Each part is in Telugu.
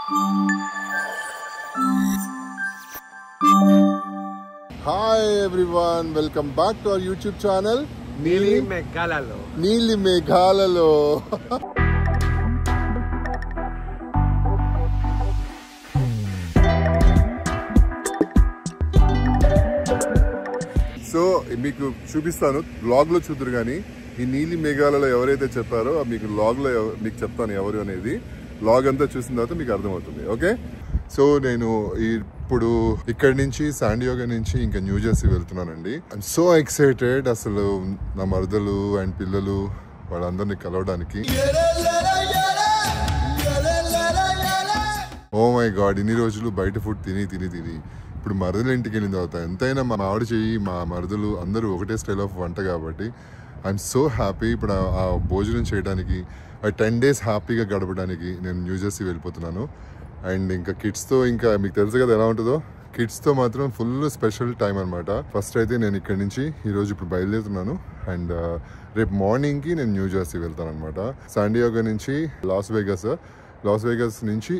Hi everyone, welcome back to our YouTube channel Neeli Meghalalo. Neeli Meghalalo. So మీకు చూపిస్తాను బ్లాగ్ లో చూద్దరు కానీ ఈ నీలి మేఘాలలో ఎవరైతే చెప్పారో మీకు బ్లాగ్ లో మీకు చెప్తాను ఎవరు అనేది. బ్లాగ్ అంతా చూసిన తర్వాత మీకు అర్థమవుతుంది. ఓకే, సో నేను ఇప్పుడు ఇక్కడ నుంచి శాండియోగా నుంచి ఇంకా న్యూ జెర్సీ వెళ్తున్నానండి. I'm so excited. అసలు నా మరదలు అండ్ పిల్లలు వాళ్ళందరినీ కలవడానికి. ఓ మై గాడ్, ఇన్ని రోజులు బయట ఫుడ్ తిని ఇప్పుడు మరదలు ఇంటికి వెళ్ళిన తర్వాత ఎంతైనా మా ఆవిడ చెయ్యి మా మరదలు అందరూ ఒకటే స్టైల్ ఆఫ్ వంట కాబట్టి ఐఎమ్ సో హ్యాపీ. ఇప్పుడు ఆ భోజనం చేయడానికి 10 days హ్యాపీగా గడపడానికి నేను న్యూ జెర్సీ వెళ్ళిపోతున్నాను. అండ్ ఇంకా కిడ్స్తో, ఇంకా మీకు తెలుసు కదా ఎలా ఉంటుందో, కిడ్స్తో మాత్రం ఫుల్ స్పెషల్ టైం అనమాట. ఫస్ట్ అయితే నేను ఇక్కడి నుంచి ఈరోజు ఇప్పుడు బయలుదేరుతున్నాను. అండ్ రేపు మార్నింగ్కి నేను న్యూ జెర్సీ వెళ్తాను అనమాట. శాండియోగా నుంచి లాస్ వేగస్ నుంచి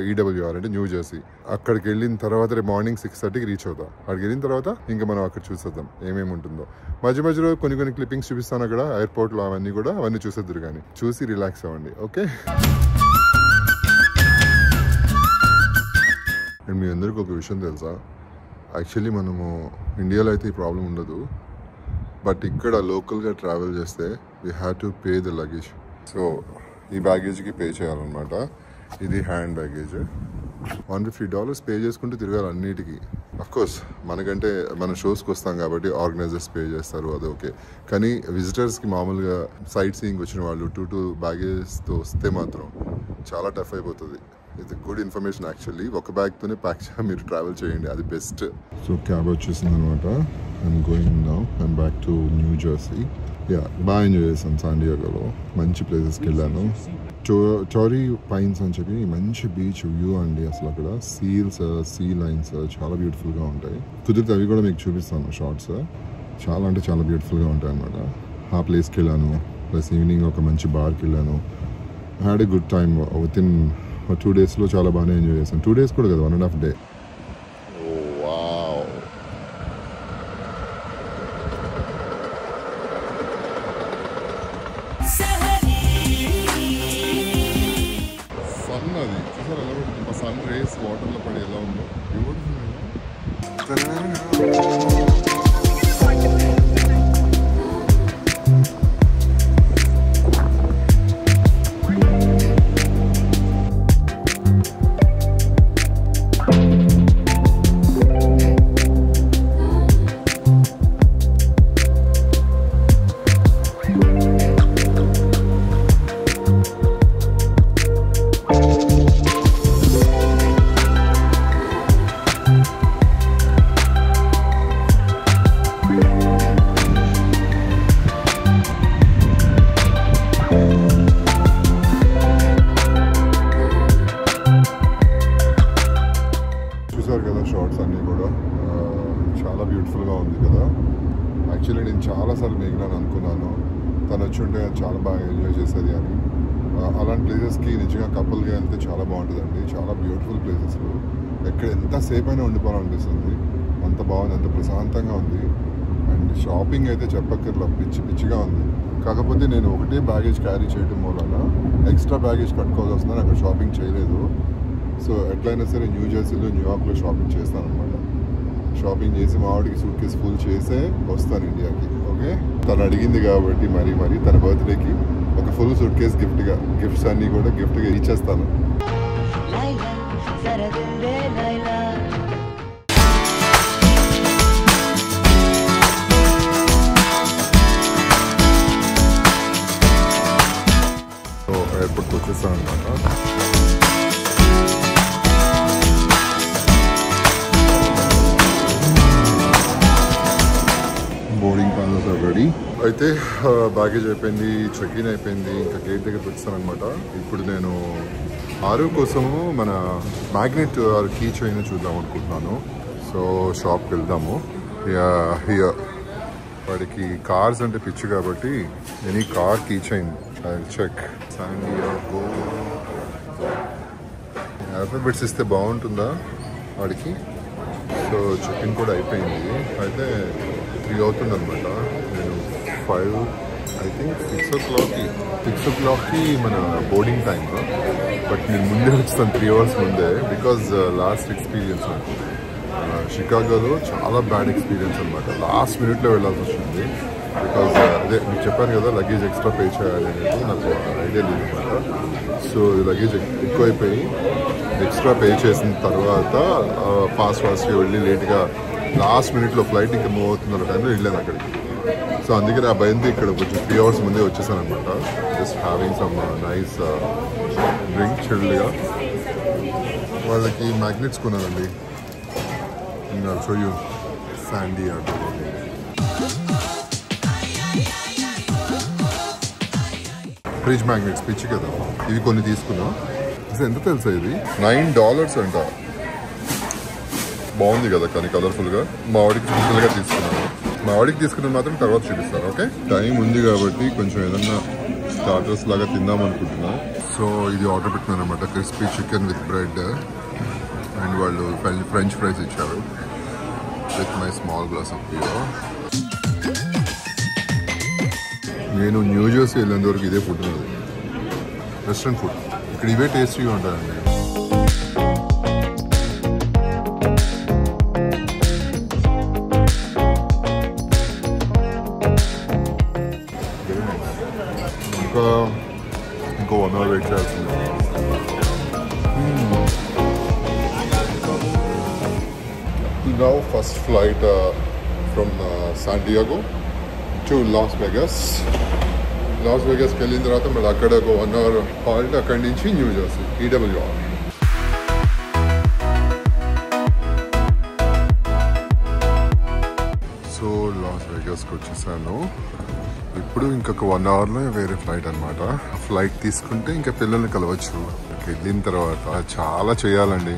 EWR అంటే న్యూ జెర్సీ. అక్కడికి వెళ్ళిన తర్వాత రేపు మార్నింగ్ 6:30కి రీచ్ అవుతాం. అక్కడికి వెళ్ళిన తర్వాత ఇంకా మనం అక్కడ చూసేద్దాం ఏమేమి ఉంటుందో. మధ్యలో కొన్ని క్లిప్పింగ్స్ చూపిస్తాను అక్కడ ఎయిర్పోర్ట్లో, అవన్నీ చూసేద్దరు కానీ చూసి రిలాక్స్ అవ్వండి. ఓకే, అండ్ మీ అందరికీ ఒక విషయం తెలుసా, యాక్చువల్లీ మనము ఇండియాలో అయితే ఈ ప్రాబ్లం ఉండదు, బట్ ఇక్కడ లోకల్గా ట్రావెల్ చేస్తే we have to pay the luggage. So ఈ బ్యాగేజ్కి పే చేయాలన్నమాట. ఇది హ్యాండ్ బ్యాగేజ్. $150 పే చేసుకుంటూ తిరగాలి అన్నిటికీ. అఫ్కోర్స్ మనకంటే మన షోస్కి వస్తాం కాబట్టి ఆర్గనైజర్స్ పే చేస్తారు, అది ఓకే. కానీ విజిటర్స్కి మామూలుగా సైట్ సీయింగ్ వచ్చిన వాళ్ళు 2 బ్యాగేజ్తో వస్తే మాత్రం చాలా టఫ్ అయిపోతుంది. ఇది గుడ్ ఇన్ఫర్మేషన్ యాక్చువల్లీ. ఒక బ్యాగ్తోనే ప్యాక్ మీరు ట్రావెల్ చేయండి, అది బెస్ట్. సో క్యాబ్ వచ్చేసింది అనమాట. I'm going now, I'm back to new Jersey. బాగా ఎంజాయ్ చేశాను శాండియాగోలో. మంచి ప్లేసెస్కి వెళ్ళాను. టోరీ పైన్స్ అని చెప్పి మంచి బీచ్ వ్యూ అండి. అసలు అక్కడ సీ లైన్స్ చాలా బ్యూటిఫుల్గా ఉంటాయి. కుదిరితే అవి కూడా మీకు చూపిస్తాను షార్ట్స్. చాలా అంటే చాలా బ్యూటిఫుల్గా ఉంటాయి అనమాట. ఆ ప్లేస్కి వెళ్ళాను. ప్లస్ ఈవినింగ్ ఒక మంచి బార్కి వెళ్ళాను. Had a good time. Within 2 daysలో చాలా బాగానే ఎంజాయ్ చేశాను. 2 days కూడా కదా, 1.5 day. సన్ అది చూసారు ఎలా పడుతుంది, సన్ రేస్ వాటర్లో పడి ఎలా ఉందో బ్యూటిఫుల్. చూసారు కదా షార్ట్స్ అన్నీ కూడా చాలా బ్యూటిఫుల్గా ఉంది కదా. యాక్చువల్లీ నేను చాలాసార్లు మిగిలినాను అనుకున్నాను తను వచ్చి ఉంటే చాలా బాగా ఎంజాయ్ చేసేది అని. అలాంటి ప్లేసెస్కి నిజంగా కపుల్గా వెళ్తే చాలా బాగుంటుందండి. చాలా బ్యూటిఫుల్ ప్లేసెస్. ఎక్కడ ఎంతసేపు అయినా ఉండిపోవాలనిపిస్తుంది. అంత బాగుంది, అంత ప్రశాంతంగా ఉంది. అండ్ షాపింగ్ అయితే చెప్పక్కర్లా, పిచ్చిగా ఉంది. కాకపోతే నేను ఒకటే బ్యాగేజ్ క్యారీ చేయడం వలన ఎక్స్ట్రా బ్యాగేజ్ కట్టుకోవాల్సి వస్తుందని అక్కడ షాపింగ్ చేయలేదు. సో ఎట్లయినా సరే న్యూ జెర్సీలో, న్యూయార్క్లో షాపింగ్ చేస్తాను అనమాట. షాపింగ్ చేసి మా ఆవిడకి సూట్ కేసు ఫుల్ చేసే వస్తాను ఇండియాకి. ఓకే, తను అడిగింది కాబట్టి మరి తన బర్త్డేకి ఒక ఫుల్ సూట్ కేసు గిఫ్ట్స్ అన్నీ కూడా గిఫ్ట్గా ఇచ్చేస్తాను. సో ఎయిర్పోర్ట్కి వచ్చేస్తాను అనమాట. బోర్డింగ్ పాస్ రెడీ అయితే బ్యాగేజ్ అయిపోయింది, చెక్ ఇన్ అయిపోయింది. ఇంకా గేట్ దగ్గరికి వచ్చానమాట. ఇప్పుడు నేను ఆరు కోసము మన మ్యాగ్నెట్ కీ చైన్ చూద్దాం అనుకుంటున్నాను. సో షాప్కి వెళ్దాము. వాడికి కార్స్ అంటే పిచ్చి కాబట్టి any car key chain check. San Diego alphabets ఇస్తే బాగుంటుందా వాడికి. సో చెక్ ఇన్ కూడా అయిపోయింది. అయితే 3 అవుతుంది అనమాట. నేను 5 ఐ థింక్ 6 o'clockకి మన బోర్డింగ్ టైమ్. బట్ నేను ముందే వచ్చాను 3 hours ముందే. బికాజ్ లాస్ట్ ఎక్స్పీరియన్స్ నాకు షికాగోలో చాలా బ్యాడ్ ఎక్స్పీరియన్స్ అనమాట. లాస్ట్ మినిట్లో వెళ్ళాల్సి వచ్చింది. బికాజ్ అదే మీకు చెప్పాను కదా లగేజ్ ఎక్స్ట్రా పే చేయాలి అనేది నాకు ఐడియా లేదు అనమాట. సో లగేజ్ ఎక్కువైపోయి ఎక్స్ట్రా పే చేసిన తర్వాత ఫాస్ట్గా వెళ్ళి లేట్గా లాస్ట్ మినిట్లో ఫ్లైట్ ఇంకా మూవ్ అవుతున్న టైంలో వెళ్ళాను అక్కడికి. సో అందుకని ఆ భయంతో ఇక్కడ కొంచెం 3 hours ముందే వచ్చేసాను అనమాట. Just having some nice drink చిల్డ్గా. వాళ్ళకి మ్యాగ్నెట్స్ కొన్నానండి. I'll show you San Diego. Fridge magnets పిచ్చి కదా, ఇవి కొన్ని తీసుకున్నా. అసలు ఎంత తెలుసా ఇది $9 అంట. బాగుంది కదా కానీ కలర్ఫుల్గా. మా వాడికి సింపుల్గా తీసుకున్నాను. మా వాడికి తీసుకున్నది మాత్రం తర్వాత చూపిస్తాను. ఓకే, టైం ఉంది కాబట్టి కొంచెం ఏదన్నా స్టార్టర్స్ లాగా తిందాం అనుకుంటున్నా. సో ఇది ఆర్డర్ పెట్టినాను అనమాట, crispy chicken with bread. And వాళ్ళు ఫ్రెంచ్ ఫ్రైస్ ఇచ్చారు with my small glass of beer. నేను న్యూ జెర్సీ వెళ్ళేంత వరకు ఇదే ఫుడ్ ఉన్నది, రెస్టారెంట్ ఫుడ్. ఇక్కడ ఇవే టేస్టీగా ఉంటాయండి. ఇంకో 1 hour వెయిట్ చేయాల్సింది. Now first flight from San Diego to Las Vegas. Las Vegas కి వెళ్ళిన తర్వాత మళ్ళీ అక్కడ ఒక 1 hour హాల్ట్, అక్కడి నుంచి New Jersey EWR. So Las వెగాస్కి వచ్చేసాను. ఇప్పుడు ఇంకొక 1 hourలో వేరే ఫ్లైట్ అనమాట. ఫ్లైట్ తీసుకుంటే ఇంకా పిల్లల్ని కలవచ్చు. వెళ్ళిన తర్వాత చాలా చేయాలండి.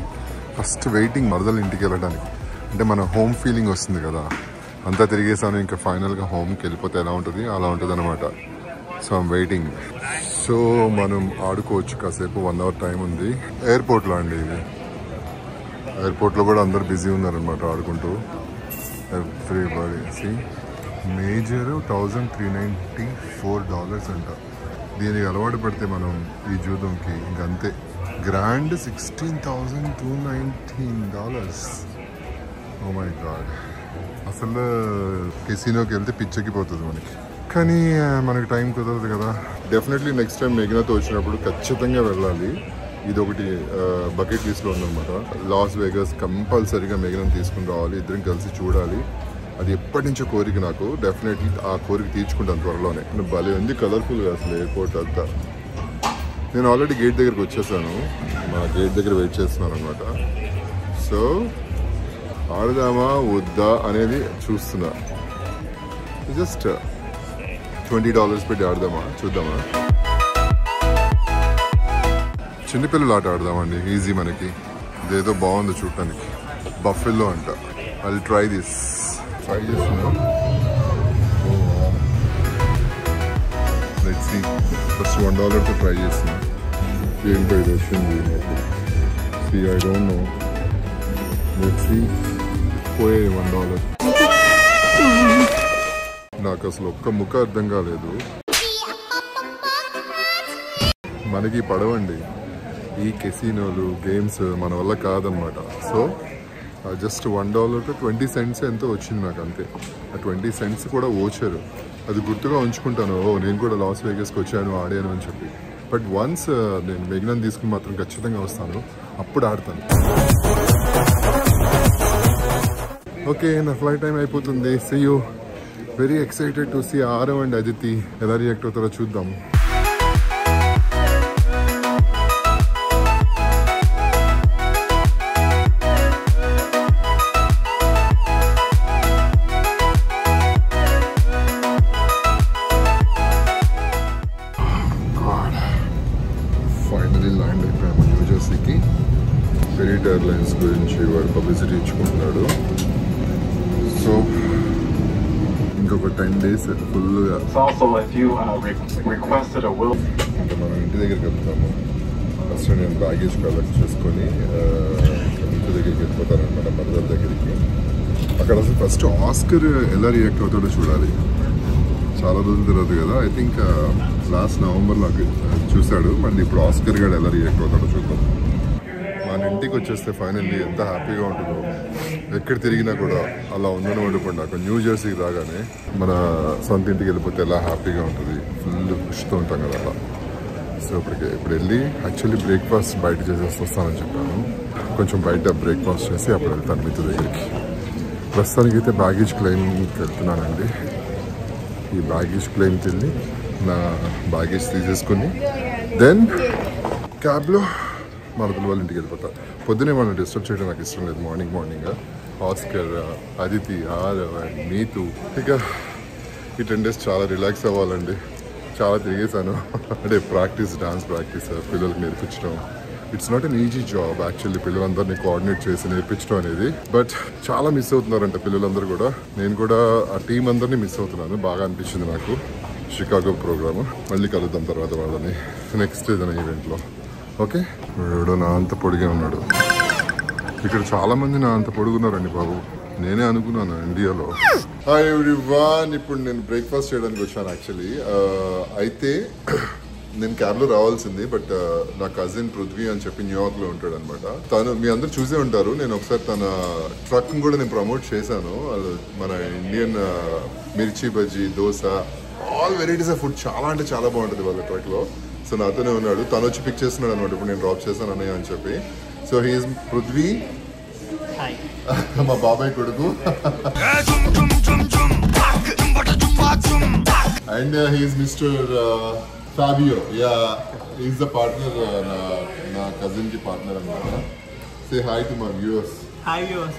ఫస్ట్ వెయిటింగ్ మరదలు ఇంటికి వెళ్ళడానికి. అంటే మన హోమ్ ఫీలింగ్ వస్తుంది కదా, అంతా తిరిగేసాను. ఇంకా ఫైనల్గా హోమ్కి వెళ్ళిపోతే ఎలా ఉంటుంది అలా ఉంటుంది అనమాట. So I'm waiting. సో మనం ఆడుకోవచ్చు కాసేపు. 1 hour టైం ఉంది. ఎయిర్పోర్ట్లో అండి ఇది. ఎయిర్పోర్ట్లో కూడా అందరు బిజీ ఉన్నారనమాట ఆడుకుంటూ. ఎవ్రీబడి సి మేజర్ $1,394 అంట. దీనికి అలవాటు పడితే మనం ఈ జూదంకి ఇంకంతే. గ్రాండ్ $16,219. ఓ మై గాడ్, అసలు కెసినోకి వెళ్తే పిచ్చెక్కిపోతుంది మనకి. కానీ మనకి టైం కుదరదు కదా. డెఫినెట్లీ నెక్స్ట్ టైం మెగినాతో వచ్చినప్పుడు ఖచ్చితంగా వెళ్ళాలి. ఇది ఒకటి బకెట్ లిస్ట్లో ఉందన్నమాట. లాస్ వెగాస్ కంపల్సరీగా మెగినాను తీసుకుని రావాలి, ఇద్దరం కలిసి చూడాలి. అది ఎప్పటి నుంచో కోరిక నాకు. డెఫినెట్లీ ఆ కోరిక తీర్చుకుంటాను త్వరలోనే. భలే ఉంది కలర్ఫుల్గా అసలు ఎయిర్పోర్ట్ అంతా. నేను ఆల్రెడీ గేట్ దగ్గరికి వచ్చేసాను. మా గేట్ దగ్గర వెయిట్ చేస్తున్నాను అనమాట. సో ఆడదామా వద్దా అనేది చూస్తున్నా. జస్ట్ $20 పెట్టి ఆడదామా, చూద్దామా. చిన్నపిల్లలు ఆట ఆడదామండి, ఈజీ మనకి. ఇదేదో బాగుంది చూడటానికి. బఫెల్లో అంట. I will try this. Try చేస్తున్నా. Let's see. ఫస్ట్ $1తో ట్రై చేస్తున్నా. ఏంటో ఇది వచ్చింది నాకు. See I don't know. Let's see. పోయే $1. నాకు అసలు ఒక్క ముక్క అర్థం కాలేదు. మనకి పడవండి ఈ కెసినోలు, గేమ్స్ మన వల్ల కాదనమాట. సో జస్ట్ $1 to 20 cents ఎంతో వచ్చింది నాకు, అంతే. ఆ 20 cents కూడా ఓచారు. అది గుర్తుగా ఉంచుకుంటాను. ఓ నేను కూడా లాస్ వేగస్కి వచ్చాను, ఆడాను అని చెప్పి. బట్ వన్స్ నేను మెగినాను తీసుకుని మాత్రం ఖచ్చితంగా వస్తాను, అప్పుడు ఆడతాను. ఓకే, నా ఫ్లైట్ టైం అయిపోతుంది. See you. Very excited to see Aarav and Aditi ఎలా రియాక్ట్ అవుతారో చూద్దాం. ఫైనలీ ల్యాండ్ అయిపోయాము న్యూ జెర్సీకి. స్పిరిట్ ఎయిర్లైన్స్ గురించి వాడు పబ్లిసిటీ ఇచ్చుకుంటున్నాడు. సో ఇంకొక 10 days ఫుల్గా అంటే మనం ఇంటి దగ్గరికి వెళ్తాము. ఫస్ట్ నేను బ్యాగేజ్ కలెక్ట్ చేసుకొని ఇంటి దగ్గరికి వెళ్ళిపోతానమాట, మదర్ దగ్గరికి. అక్కడ అసలు ఫస్ట్ ఆస్కర్ ఎలా రియాక్ట్ అవుతాడో చూడాలి. చాలా రోజులు తెలియదు కదా. ఐ థింక్ లాస్ట్ నవంబర్లో చూశాడు. మళ్ళీ ఇప్పుడు ఆస్కర్ గారు ఎలా రియాక్ట్ అవుతాడో చూద్దాం. మన ఇంటికి వచ్చేస్తే ఫైనల్లీ ఎంత హ్యాపీగా ఉంటుందో. ఎక్కడ తిరిగినా కూడా అలా ఉందని వండుకోండి. అక్కడ న్యూ జెర్సీకి రాగానే మన సొంత ఇంటికి వెళ్ళిపోతే ఎలా హ్యాపీగా ఉంటుంది. ఫుల్ ఖుషితో ఉంటాం కదా అలా. సో ఇప్పుడు వెళ్ళి యాక్చువల్లీ బ్రేక్ఫాస్ట్ బయట చేసేసి వస్తానని చెప్పాను. కొంచెం బయట బ్రేక్ఫాస్ట్ చేసి అప్పుడు వెళ్తాను మితు దగ్గరికి. ప్రస్తుతానికి అయితే బ్యాగేజ్ క్లెయిమ్కి వెళ్తున్నానండి. ఈ బ్యాగేజ్ క్లెయిమ్కి వెళ్ళి నా బ్యాగేజ్ తీసేసుకుని దెన్ క్యాబ్లో మరదల వాళ్ళ ఇంటికి వెళ్ళిపోతా. పొద్దునే వాళ్ళని డిస్టర్బ్ చేయడం నాకు ఇష్టం లేదు. Morning Oscar, Aditi, Aarav and Meetu. ఇక ఈ 10 days చాలా రిలాక్స్ అవ్వాలండి. చాలా తిరిగేశాను. అంటే డాన్స్ ప్రాక్టీస్ పిల్లలకు నేర్పించడం. It's not an easy job actually. పిల్లలందరినీ కోఆర్డినేట్ చేసి నేర్పించడం అనేది. బట్ చాలా మిస్ అవుతున్నారంట పిల్లలందరూ కూడా. నేను కూడా ఆ టీం అందరినీ మిస్ అవుతున్నాను. బాగా అనిపించింది నాకు షికాగో ప్రోగ్రామ్. మళ్ళీ కలుద్దాం తర్వాత వాళ్ళని నెక్స్ట్ ఏదైనా ఈవెంట్లో. ఓకే. ఎవడో నా అంత పొడిగా ఉన్నాడు. ఇక్కడ చాలా మంది నా అంత పొడుగున్నారండి బాబు. నేనే అనుకున్నాను ఇండియాలో. Hi everyone. ఇప్పుడు నేను బ్రేక్ఫాస్ట్ చేయడానికి వచ్చాను యాక్చువల్లీ. అయితే నేను క్యాబ్లో రావాల్సింది. బట్ నా కజిన్ పృథ్వీ అని చెప్పి న్యూయార్క్లో ఉంటాడు అనమాట. తను మీ అందరు చూసే ఉంటారు. నేను ఒకసారి తన ట్రక్ కూడా నేను ప్రమోట్ చేశాను. మన ఇండియన్ మిర్చి bajji, dosa, all varieties of food చాలా అంటే చాలా బాగుంటుంది వాళ్ళ ట్రక్లో. సో నాతోనే ఉన్నాడు. తను వచ్చి పిక్ చేస్తున్నాడు అనమాట. ఇప్పుడు నేను డ్రాప్ చేశాను అన్నయ్య అని చెప్పి. సో హీఈస్ పృథ్వీ, మా బాబాయ్ కొడుకు. And he's mister Fabio, yeah, he's the partner, na cousin ki partner anamata. Say hi to my viewers. Hi viewers.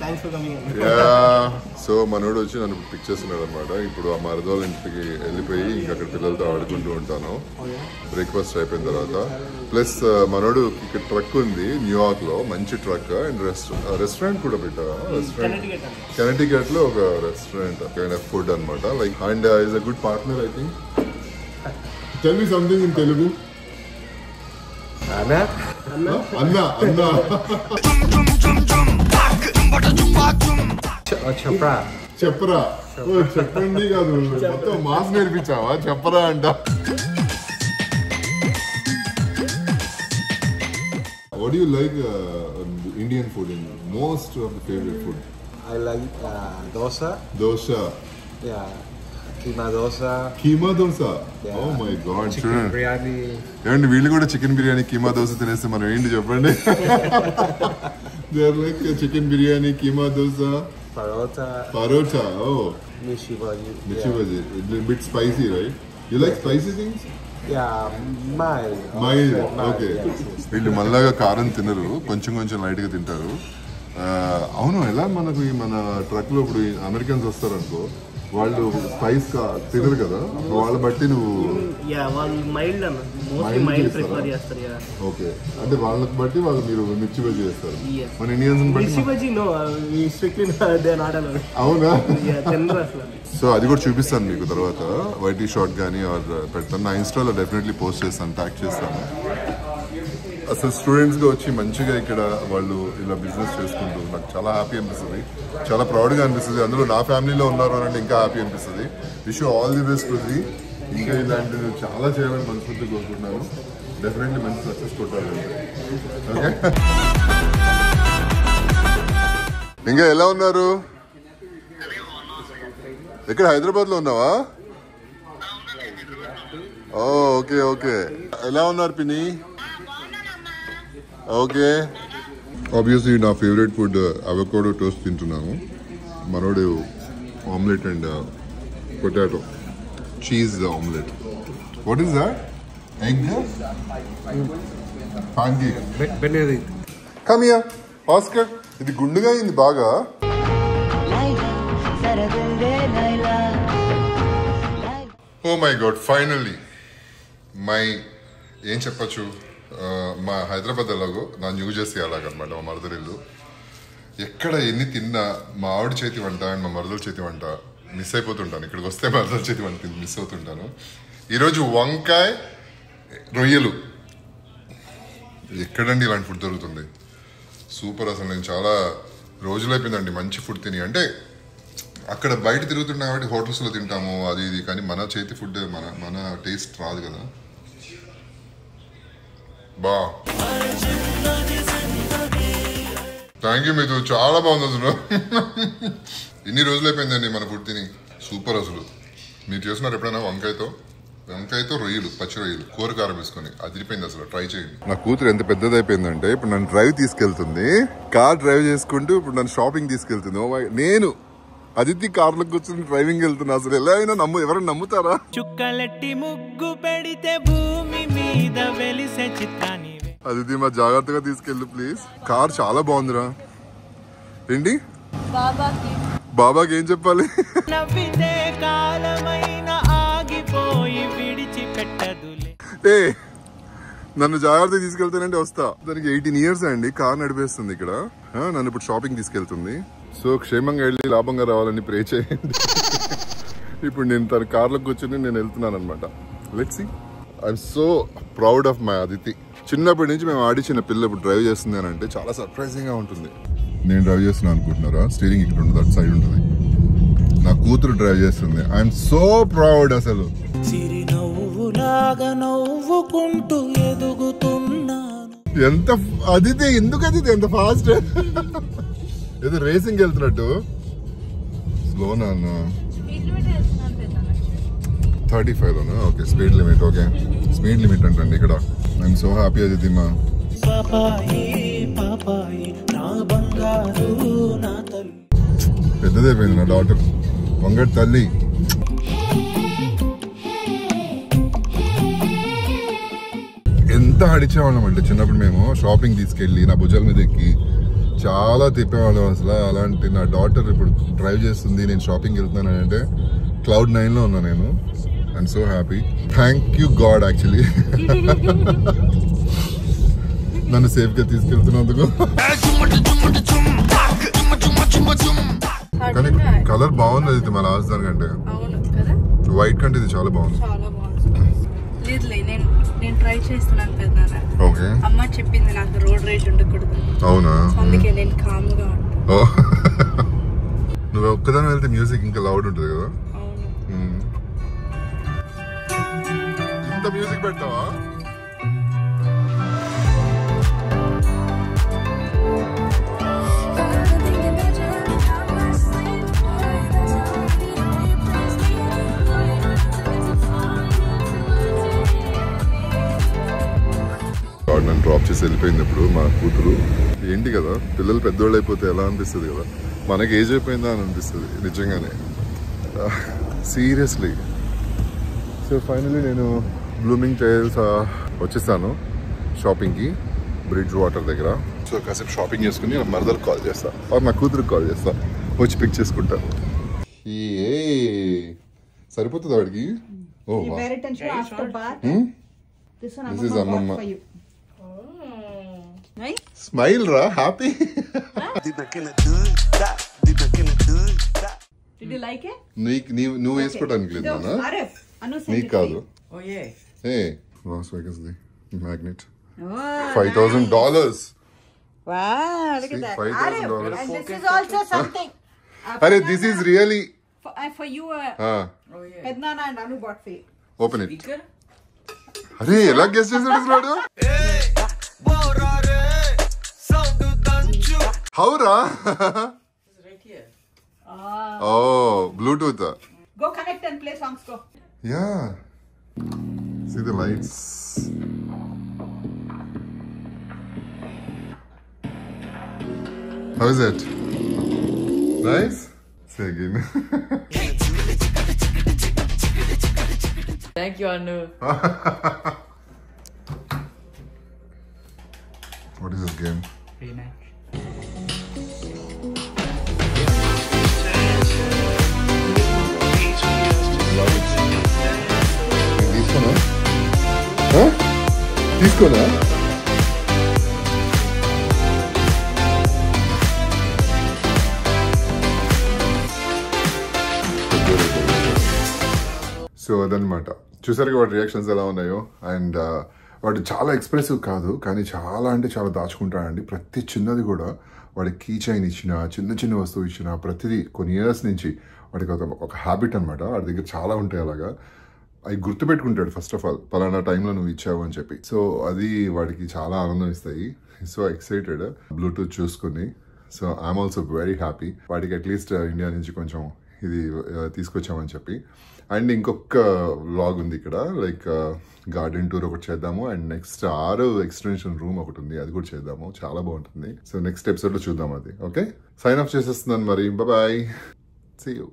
Thanks for coming. Yeah, so మనోడు వచ్చి నన్ను పిక్ చేస్తున్నాడు అనమాట. ఇప్పుడు ఆ మరదోళ్ళ ఇంటికి వెళ్ళిపోయి ఇంకా అక్కడ పిల్లలతో ఆడుకుంటూ ఉంటాను బ్రేక్ఫాస్ట్ అయిపోయిన తర్వాత. ప్లస్ మనోడు ఇక్కడ ట్రక్ ఉంది న్యూయార్క్ లో, మంచి ట్రక్. అండ్ రెస్టారెంట్ కూడా పెట్టారా? కెనెటికట్ లో ఒక రెస్టారెంట్ కైండ్ ఆఫ్ ఫుడ్ అనమాట. Like and is a good partner I think. Tell me something in Telugu. అన్నా అన్నా అన్నా చెప్పరా చెప్పరా. చెప్పండి కాదు, మొత్తం మాస్ నేర్పించావా? చెప్పరా అంట. What do you like Indian food in? Most of the favorite food? I like dosa. Dosa. Yeah. Keema dosa. Keema dosa. Yeah. Oh my god. Chicken biryani. ఏమండి వీళ్ళు కూడా చికెన్ బిర్యానీ కీమా దోశ తినేస్తే మనం ఏంటి చెప్పండి. They are like chicken biryani, keema dosa, parota. Oh, Mishi bhaji. Michi bhaji. A little bit spicy, right? You like spicy things? Yeah, mild. Mild. Okay. Yes. వీళ్ళు మళ్ళాగా కారం తినరు, కొంచెం లైట్ గా తింటారు. అవును, ఎలా మనకు మన ట్రక్ లో ఇప్పుడు అమెరికన్స్ వస్తారనుకో, వాళ్ళు స్పైస్ తినరు కదా, వాళ్ళ బట్టి నువ్వు ఓకే అంటే వాళ్ళకి బట్టి వాళ్ళు మీరు మిర్చి బజ్జీ చేస్తారు. మన ఇండియన్స్ బట్టి అవునా? సో అది కూడా చూపిస్తాను మీకు తర్వాత. వైటీ షార్ట్ కానీ పెడతాను నా ఇన్స్టాలో. డెఫినెట్లీ పోస్ట్ చేస్తాను, ట్యాగ్ చేస్తాను. అసలు స్టూడెంట్స్గా వచ్చి మంచిగా ఇక్కడ వాళ్ళు ఇలా బిజినెస్ చేసుకుంటూ నాకు చాలా హ్యాపీ అనిపిస్తుంది, చాలా ప్రౌడ్గా అనిపిస్తుంది. అందులో నా ఫ్యామిలీలో ఉన్నారు అంటే ఇంకా హ్యాపీ అనిపిస్తుంది. Wish you all the best Prithvi. ఇంకా ఇలాంటివి చాలా చేయాలని మనస్ఫూర్తిగా కోరుకుంటున్నాను. డెఫినెట్లీ మంచి సక్సెస్ కొట్టాలి. ఓకే, ఇంకా ఎలా ఉన్నారు? ఎక్కడ హైదరాబాద్లో ఉన్నావా? Okay okay. ఎలా ఉన్నారు పిన్ని? ఓకే. ఆబ్వియస్లీ నా ఫేవరెట్ ఫుడ్ అవకాడో టోస్ట్ తింటున్నాను. మనోడు omelette and potato cheese omelette. What is that? Egg pancake. Come here Oscar. ఇది గుండుగా అయింది బాగా. ఓ మై గాడ్, ఫైనల్లీ ఏం చెప్పచ్చు, మా హైదరాబాద్ అలాగో నా న్యూ జెర్సీ అలాగనమాట మా మరదరిల్లు. ఎక్కడ ఎన్ని తిన్నా మా ఆవిడ చేతి వంట అండ్ మా మరదల చేతి వంట మిస్ అయిపోతుంటాను. ఇక్కడికి వస్తే మరదల చేతి వంట మిస్ అవుతుంటాను. ఈరోజు వంకాయ రొయ్యలు ఎక్కడండి ఇలాంటి ఫుడ్ దొరుకుతుంది? సూపర్. అసలు నేను చాలా రోజులైపోయిందండి మంచి ఫుడ్ తిని. అంటే అక్కడ బయట తిరుగుతున్నాం కాబట్టి హోటల్స్లో తింటాము అది ఇది, కానీ మన చేతి ఫుడ్ మన టేస్ట్ రాదు కదా. బా, థ్యాంక్ యూ మీతో, చాలా బాగుంది అసలు. ఇన్ని రోజులు అయిపోయిందండి మన ఫుడ్ తిని. సూపర్ అసలు. మీరు చేస్తున్నారు ఎప్పుడైనా వంకాయతో రొయ్యలు, పచ్చి రొయ్యలు కూర కారం వేసుకొని, అదిరిపోయింది అసలు. ట్రై చేయండి. నా కూతురు ఎంత పెద్దది అయిపోయిందంటే ఇప్పుడు నన్ను డ్రైవ్ తీసుకెళ్తుంది, కార్ డ్రైవ్ చేసుకుంటూ ఇప్పుడు నన్ను షాపింగ్ తీసుకెళ్తుంది. నేను అదితి కార్లో కూర్చొని డ్రైవింగ్ వెళ్తున్నా. అసలు ఎలా అయినా ఎవరైనా నమ్ముతారా? చుక్కలెట్టి ముగ్గు పెడితే భూమి మీద వెలిసే చిత్తాని. అదితి మా జాగ్రత్తగా తీసుకెళ్ళు ప్లీజ్. కార్ చాలా బాగుందిరా. ఏంటి బాబాకి ఏం చెప్పాలి? నవ్వితే కాలమైన ఆగిపోయి విడిచిపెట్టదులే. ఏ నన్ను జాగ్రత్తగా తీసుకెళ్తానంటే వస్తా. దానికి 18 years అండి, కార్ నడిపేస్తుంది ఇక్కడ. నన్ను ఇప్పుడు షాపింగ్ తీసుకెళ్తుంది. సో క్షేమంగా వెళ్ళి లాభంగా రావాలని ప్రే చేయండి. ఇప్పుడు నేను తన కార్లో కూర్చొని నేను వెళ్తున్నాను అనమాట. Let's see. I'm so proud of my Aditi. చిన్నప్పటి నుంచి మేము ఆడిచిన పిల్ల ఇప్పుడు డ్రైవ్ చేస్తుంది అని అంటే చాలా సర్ప్రైజింగ్ గా ఉంటుంది. నేను డ్రైవ్ చేస్తున్నాను అనుకుంటున్నారా? స్టీరింగ్ ఇక్కడ ఉంటుంది, అటు సైడ్ ఉంటుంది. నా కూతురు డ్రైవ్ చేస్తుంది. ఐఎమ్ సో ప్రౌడ్ అసలు. నవ్వుకుంటూ ఎదుగుతున్నాను. ఎంత అదితి, ఎందుకు అదితి ఎంత ఫాస్ట్? ఏదో రేసింగ్ వెళ్తున్నట్టు. స్లోనా? 35 లోనా? Okay, speed limit. Okay, speed limit అంటండి ఇక్కడ. ఐఎమ్ సో హ్యాపీ అదితి మా. పెద్దదైపోయింది నా డాటర్, వంగటి తల్లి. ఎంత ఆడిచేవాళ్ళం అంటే చిన్నప్పుడు మేము షాపింగ్ తీసుకెళ్ళి నా భుజాల మీద ఎక్కి చాలా తిప్పేవాళ్ళం అసలు. అలాంటి నా డాటర్ ఇప్పుడు డ్రైవ్ చేస్తుంది, నేను షాపింగ్ వెళ్తున్నాను అంటే Cloud 9లో ఉన్నా నేను. I'm so happy. Thank you God actually నన్ను సేఫ్ గా తీసుకెళ్తున్నందుకు. కానీ కలర్ బాగుంది అది మన రాజధాని కంటే. వైట్ కంటే ఇది చాలా బాగుంది. నేను ట్రై చేస్తున్నాను పెద్దనాన్న. ఓకే, అమ్మ చెప్పింది నాకు రోడ్ రేజ్ ఉండకూడదు. అవునా? అందుకే నేను కామ్గా ఉంటాను. నువ్వు ఒక్కదాని వెళ్తే మ్యూజిక్ ఇంకా లౌడ్ ఉంటుంది కదా. ఇంత మ్యూజిక్ పెట్టావా? నన్ను డ్రాప్ చేసి వెళ్ళిపోయింది. ఇప్పుడు మా కూతురు ఏంటి కదా, పిల్లలు పెద్దోళ్ళు అయిపోతే ఎలా అనిపిస్తుంది కదా, మనకి ఏజ్ అయిపోయిందా అని అనిపిస్తుంది నిజంగానే, సీరియస్లీ. సో ఫైనలీ నేను బ్లూమింగ్ టైల్స్ వచ్చేసాను షాపింగ్కి, బ్రిడ్జ్ వాటర్ దగ్గర. సో కాసేపు షాపింగ్ చేసుకుని నా మరదలు కాల్ చేస్తా, నా కూతురికి కాల్ చేస్తా, వచ్చి పిక్ చేసుకుంటా. ఏ సరిపోతుంది వాడికి. ఓ దిస్ ఇస్ అమ్మమ్మ. స్మైల్ రా, హ్యాపీ. నువ్వు వేసుకోవడానికి లేదు నీకు కాదు. మ్యాగ్నెట్ $5,000. అరే this is really open it. అరే ఎలా గెస్ చేసాడు? How ra? Right here. Oh, Bluetooth. Go connect and play songs. Go. Yeah. See the lights. How is it? Nice? Say again. Thank you, Anu. What is this game? Rematch. తీసుకోనా? సో అదనమాట, చూసారుగా వాడి రియాక్షన్స్ ఎలా ఉన్నాయో. అండ్ వాడు చాలా ఎక్స్ప్రెసివ్ కాదు, కానీ చాలా అంటే చాలా దాచుకుంటాడండి. ప్రతి చిన్నది కూడా వాడి కీ చైన్ ఇచ్చిన, చిన్న వస్తువు ఇచ్చిన, ప్రతిదీ కొన్ని ఇయర్స్ నుంచి వాడికి ఒక హ్యాబిట్ అనమాట. వాడి దగ్గర చాలా ఉంటాయి అలాగా. అవి గుర్తుపెట్టుకుంటాడు ఫస్ట్ ఆఫ్ ఆల్, పలానా టైంలో నువ్వు ఇచ్చావు అని చెప్పి. సో అది వాడికి చాలా ఆనందం ఇస్తాయి. సో ఎక్సైటెడ్ బ్లూటూత్ చూసుకుని. So I'm also very happy. వాడికి అట్లీస్ట్ ఇండియా నుంచి కొంచెం ఇది తీసుకొచ్చామని చెప్పి. అండ్ ఇంకొక వ్లాగ్ ఉంది ఇక్కడ, లైక్ గార్డెన్ టూర్ ఒకటి చేద్దాము. అండ్ నెక్స్ట్ 6 ఎక్స్టెన్షన్ రూమ్ ఒకటి ఉంది, అది కూడా చేద్దాము. చాలా బాగుంటుంది. సో నెక్స్ట్ ఎపిసోడ్లో చూద్దాం అది. ఓకే, సైన్ ఆఫ్ చేసేస్తున్నాను మరి. Bye, see you.